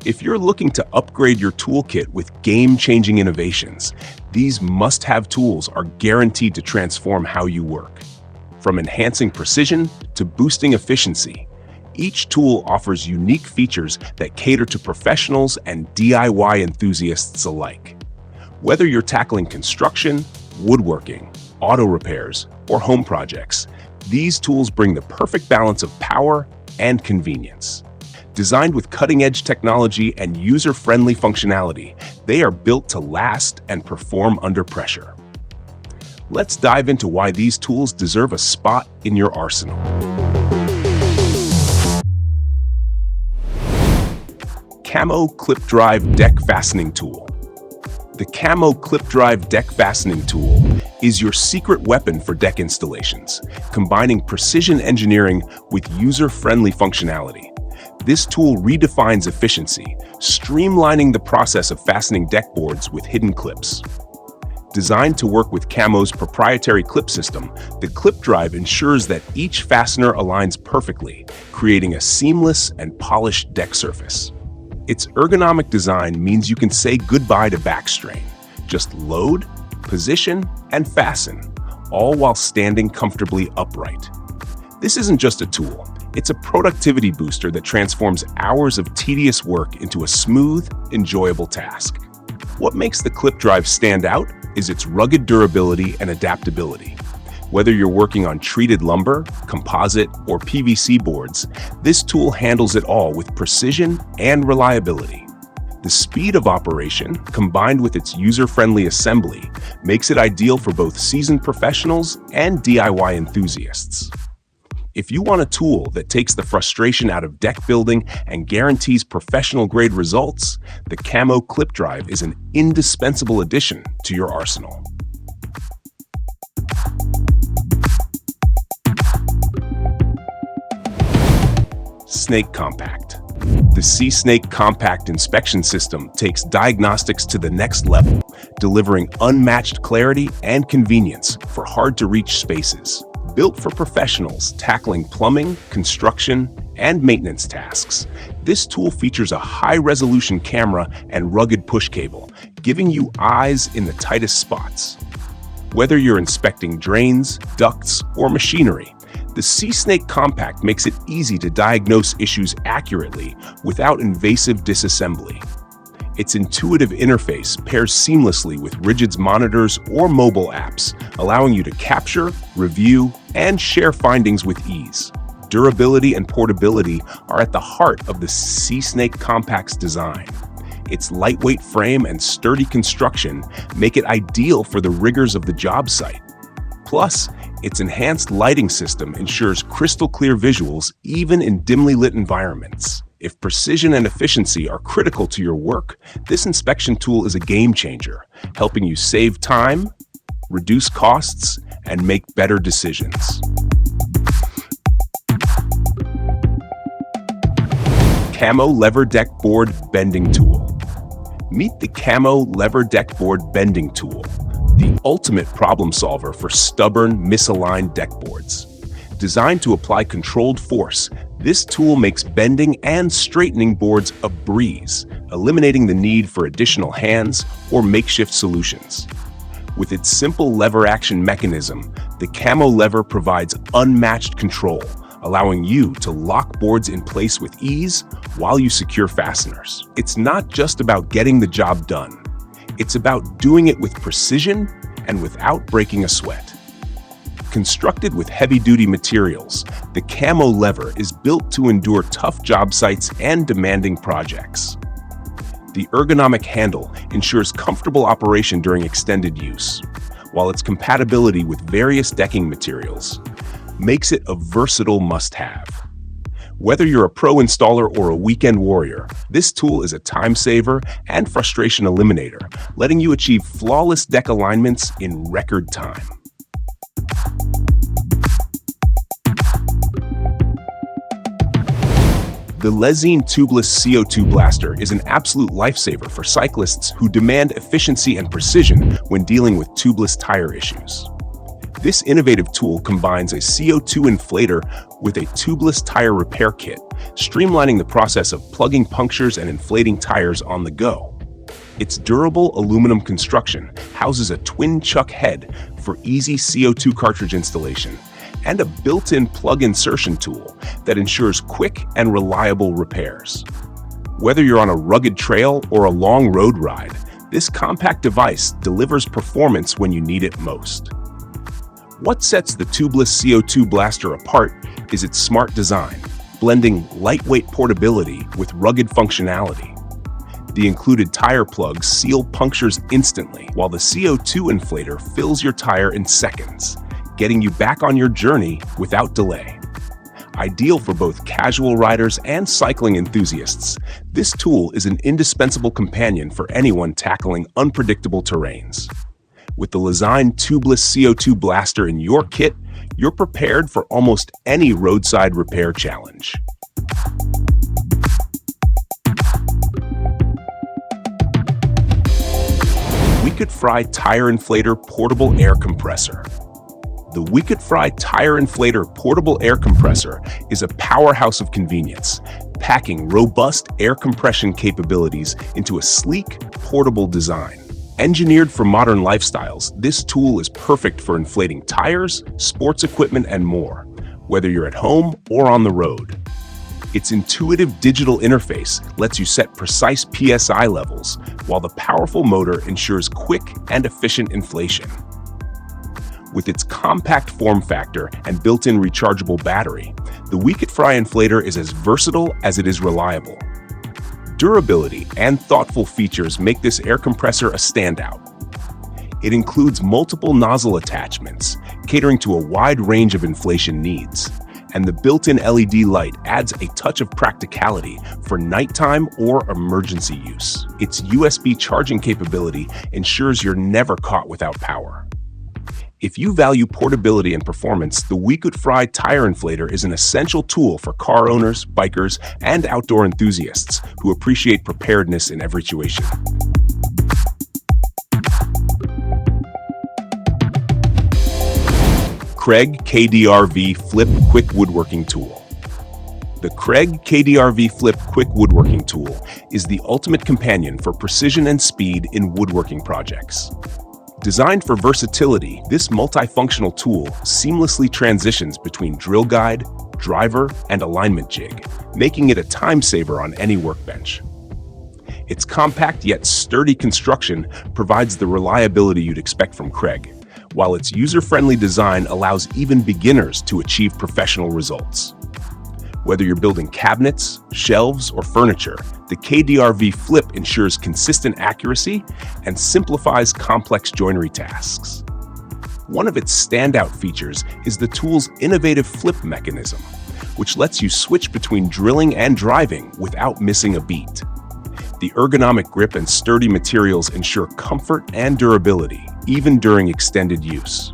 If you're looking to upgrade your toolkit with game-changing innovations, these must-have tools are guaranteed to transform how you work. From enhancing precision to boosting efficiency, each tool offers unique features that cater to professionals and DIY enthusiasts alike. Whether you're tackling construction, woodworking, auto repairs, or home projects, these tools bring the perfect balance of power and convenience. Designed with cutting-edge technology and user-friendly functionality, they are built to last and perform under pressure. Let's dive into why these tools deserve a spot in your arsenal. CAMO ClipDRIVE Deck Fastening Tool. The CAMO ClipDRIVE Deck Fastening Tool is your secret weapon for deck installations, combining precision engineering with user-friendly functionality. This tool redefines efficiency, streamlining the process of fastening deck boards with hidden clips. Designed to work with CAMO's proprietary clip system, the ClipDRIVE ensures that each fastener aligns perfectly, creating a seamless and polished deck surface. Its ergonomic design means you can say goodbye to back strain. Just load, position, and fasten, all while standing comfortably upright. This isn't just a tool. It's a productivity booster that transforms hours of tedious work into a smooth, enjoyable task. What makes the ClipDRIVE stand out is its rugged durability and adaptability. Whether you're working on treated lumber, composite, or PVC boards, this tool handles it all with precision and reliability. The speed of operation, combined with its user-friendly assembly, makes it ideal for both seasoned professionals and DIY enthusiasts. If you want a tool that takes the frustration out of deck building and guarantees professional-grade results, the CAMO ClipDRIVE is an indispensable addition to your arsenal. SeeSnake Compact. The SeeSnake Compact inspection system takes diagnostics to the next level, delivering unmatched clarity and convenience for hard-to-reach spaces. Built for professionals tackling plumbing, construction, and maintenance tasks, this tool features a high-resolution camera and rugged push cable, giving you eyes in the tightest spots. Whether you're inspecting drains, ducts, or machinery, the SeeSnake Compact makes it easy to diagnose issues accurately without invasive disassembly. Its intuitive interface pairs seamlessly with Rigid's monitors or mobile apps, allowing you to capture, review, and share findings with ease. Durability and portability are at the heart of the SeeSnake Compact's design. Its lightweight frame and sturdy construction make it ideal for the rigors of the job site. Plus, its enhanced lighting system ensures crystal-clear visuals even in dimly lit environments. If precision and efficiency are critical to your work, this inspection tool is a game-changer, helping you save time, reduce costs, and make better decisions. CAMO Lever Deck Board Bending Tool. Meet the CAMO Lever Deck Board Bending Tool, the ultimate problem solver for stubborn, misaligned deck boards. Designed to apply controlled force, this tool makes bending and straightening boards a breeze, eliminating the need for additional hands or makeshift solutions. With its simple lever action mechanism, the CAMO lever provides unmatched control, allowing you to lock boards in place with ease while you secure fasteners. It's not just about getting the job done. It's about doing it with precision and without breaking a sweat. Constructed with heavy-duty materials, the CAMO lever is built to endure tough job sites and demanding projects. The ergonomic handle ensures comfortable operation during extended use, while its compatibility with various decking materials makes it a versatile must-have. Whether you're a pro installer or a weekend warrior, this tool is a time saver and frustration eliminator, letting you achieve flawless deck alignments in record time. The Lezyne Tubeless CO2 Blaster is an absolute lifesaver for cyclists who demand efficiency and precision when dealing with tubeless tire issues. This innovative tool combines a CO2 inflator with a tubeless tire repair kit, streamlining the process of plugging punctures and inflating tires on the go. Its durable aluminum construction houses a twin chuck head for easy CO2 cartridge installation and a built-in plug insertion tool that ensures quick and reliable repairs. Whether you're on a rugged trail or a long road ride, this compact device delivers performance when you need it most. What sets the tubeless CO2 blaster apart is its smart design, blending lightweight portability with rugged functionality. The included tire plugs seal punctures instantly, while the CO2 inflator fills your tire in seconds, getting you back on your journey without delay. Ideal for both casual riders and cycling enthusiasts, this tool is an indispensable companion for anyone tackling unpredictable terrains. With the Lezyne tubeless CO2 blaster in your kit, you're prepared for almost any roadside repair challenge. Wikutfry Tire Inflator Portable Air Compressor. The Wikutfry Tire Inflator Portable Air Compressor is a powerhouse of convenience, packing robust air compression capabilities into a sleek, portable design. Engineered for modern lifestyles, this tool is perfect for inflating tires, sports equipment, and more, whether you're at home or on the road. Its intuitive digital interface lets you set precise PSI levels, while the powerful motor ensures quick and efficient inflation. With its compact form factor and built-in rechargeable battery, the Wikutfry inflator is as versatile as it is reliable. Durability and thoughtful features make this air compressor a standout. It includes multiple nozzle attachments, catering to a wide range of inflation needs, and the built-in LED light adds a touch of practicality for nighttime or emergency use. Its USB charging capability ensures you're never caught without power. If you value portability and performance, the Wikutfry Tire Inflator is an essential tool for car owners, bikers, and outdoor enthusiasts who appreciate preparedness in every situation. Kreg KDRV-FLIP Quick Woodworking Tool. The Kreg KDRV-FLIP Quick Woodworking Tool is the ultimate companion for precision and speed in woodworking projects. Designed for versatility, this multifunctional tool seamlessly transitions between drill guide, driver, and alignment jig, making it a time saver on any workbench. Its compact yet sturdy construction provides the reliability you'd expect from Kreg, while its user-friendly design allows even beginners to achieve professional results. Whether you're building cabinets, shelves, or furniture, the KDRV-FLIP ensures consistent accuracy and simplifies complex joinery tasks. One of its standout features is the tool's innovative flip mechanism, which lets you switch between drilling and driving without missing a beat. The ergonomic grip and sturdy materials ensure comfort and durability, even during extended use.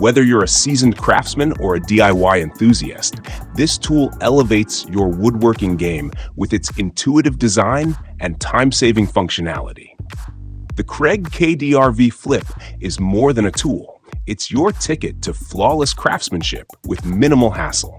Whether you're a seasoned craftsman or a DIY enthusiast, this tool elevates your woodworking game with its intuitive design and time-saving functionality. The Kreg KDRV-FLIP is more than a tool. It's your ticket to flawless craftsmanship with minimal hassle.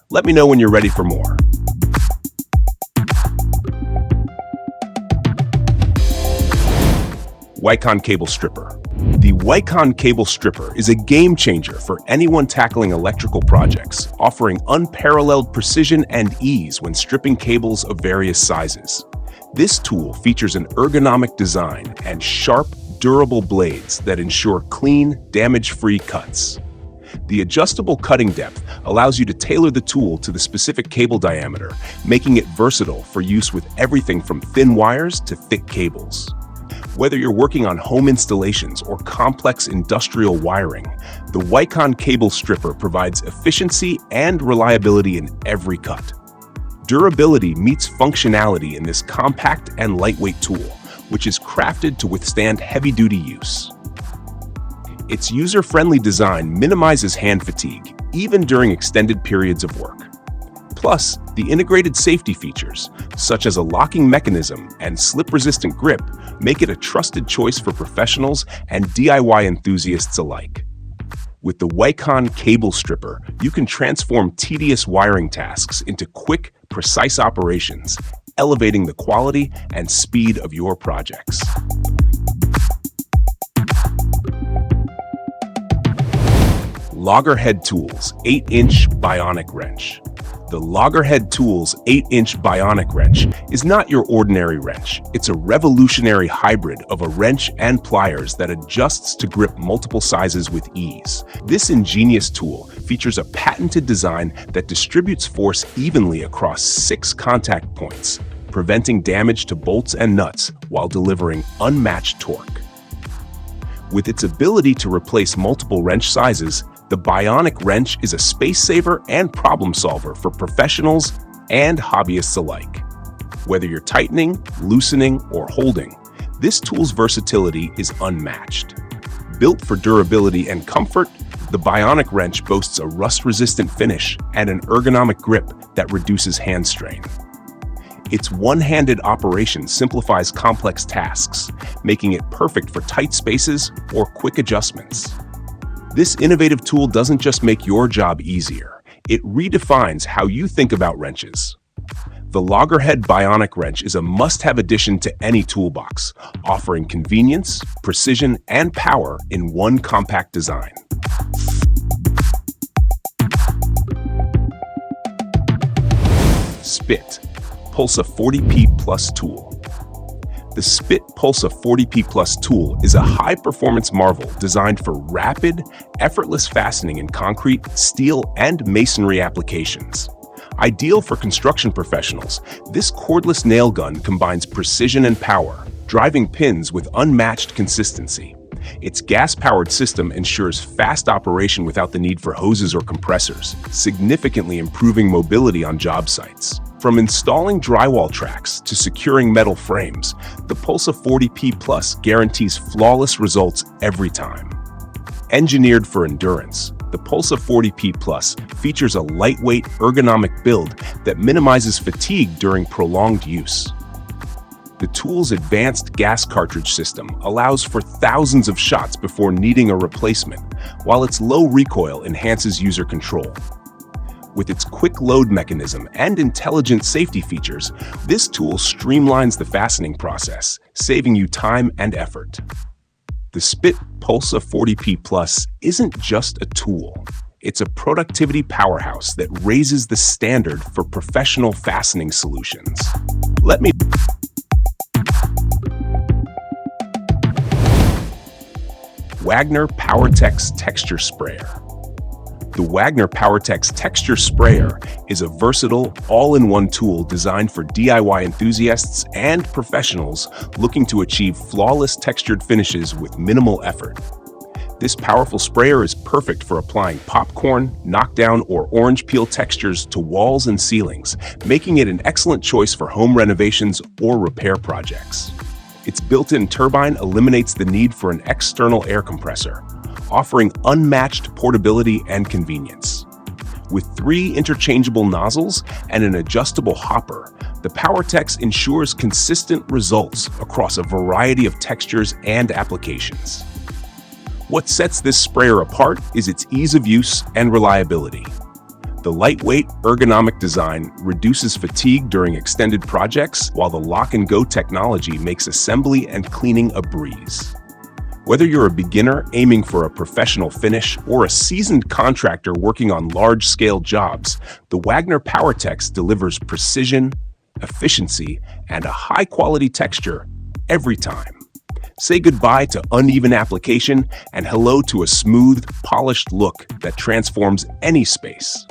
Let me know when you're ready for more. WEICON Cable Stripper. The WEICON Cable Stripper is a game changer for anyone tackling electrical projects, offering unparalleled precision and ease when stripping cables of various sizes. This tool features an ergonomic design and sharp, durable blades that ensure clean, damage-free cuts. The adjustable cutting depth allows you to tailor the tool to the specific cable diameter, making it versatile for use with everything from thin wires to thick cables. Whether you're working on home installations or complex industrial wiring, the WEICON Cable Stripper provides efficiency and reliability in every cut. Durability meets functionality in this compact and lightweight tool, which is crafted to withstand heavy-duty use. Its user-friendly design minimizes hand fatigue, even during extended periods of work. Plus, the integrated safety features, such as a locking mechanism and slip-resistant grip, make it a trusted choice for professionals and DIY enthusiasts alike. With the WEICON cable stripper, you can transform tedious wiring tasks into quick, precise operations, elevating the quality and speed of your projects. LOGGERHEAD Tools 8-inch Bionic Wrench. The LOGGERHEAD Tools 8-inch Bionic Wrench is not your ordinary wrench. It's a revolutionary hybrid of a wrench and pliers that adjusts to grip multiple sizes with ease. This ingenious tool features a patented design that distributes force evenly across 6 contact points, preventing damage to bolts and nuts while delivering unmatched torque. With its ability to replace multiple wrench sizes, the Bionic wrench is a space saver and problem solver for professionals and hobbyists alike. Whether you're tightening, loosening, or holding, this tool's versatility is unmatched. Built for durability and comfort, the Bionic wrench boasts a rust-resistant finish and an ergonomic grip that reduces hand strain. Its one-handed operation simplifies complex tasks, making it perfect for tight spaces or quick adjustments. This innovative tool doesn't just make your job easier, it redefines how you think about wrenches. The LOGGERHEAD Bionic Wrench is a must-have addition to any toolbox, offering convenience, precision, and power in one compact design. SPIT Pulsa 40P Plus Tool. The SPIT Pulsa 40P Plus tool is a high-performance marvel designed for rapid, effortless fastening in concrete, steel, and masonry applications. Ideal for construction professionals, this cordless nail gun combines precision and power, driving pins with unmatched consistency. Its gas-powered system ensures fast operation without the need for hoses or compressors, significantly improving mobility on job sites. From installing drywall tracks to securing metal frames, the Pulsa 40P Plus guarantees flawless results every time. Engineered for endurance, the Pulsa 40P Plus features a lightweight, ergonomic build that minimizes fatigue during prolonged use. The tool's advanced gas cartridge system allows for thousands of shots before needing a replacement, while its low recoil enhances user control. With its quick load mechanism and intelligent safety features, this tool streamlines the fastening process, saving you time and effort. The SPIT Pulsa 40P Plus isn't just a tool. It's a productivity powerhouse that raises the standard for professional fastening solutions. Wagner PowerTex Texture Sprayer. The Wagner PowerTex Texture Sprayer is a versatile, all-in-one tool designed for DIY enthusiasts and professionals looking to achieve flawless textured finishes with minimal effort. This powerful sprayer is perfect for applying popcorn, knockdown, or orange peel textures to walls and ceilings, making it an excellent choice for home renovations or repair projects. Its built-in turbine eliminates the need for an external air compressor, offering unmatched portability and convenience. With 3 interchangeable nozzles and an adjustable hopper, the PowerTex ensures consistent results across a variety of textures and applications. What sets this sprayer apart is its ease of use and reliability. The lightweight, ergonomic design reduces fatigue during extended projects, while the lock-and-go technology makes assembly and cleaning a breeze. Whether you're a beginner aiming for a professional finish or a seasoned contractor working on large-scale jobs, the Wagner PowerTex delivers precision, efficiency, and a high-quality texture every time. Say goodbye to uneven application and hello to a smooth, polished look that transforms any space.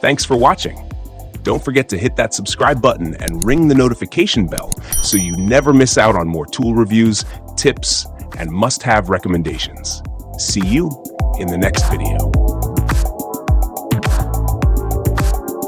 Thanks for watching. Don't forget to hit that subscribe button and ring the notification bell so you never miss out on more tool reviews, tips, and must-have recommendations. See you in the next video.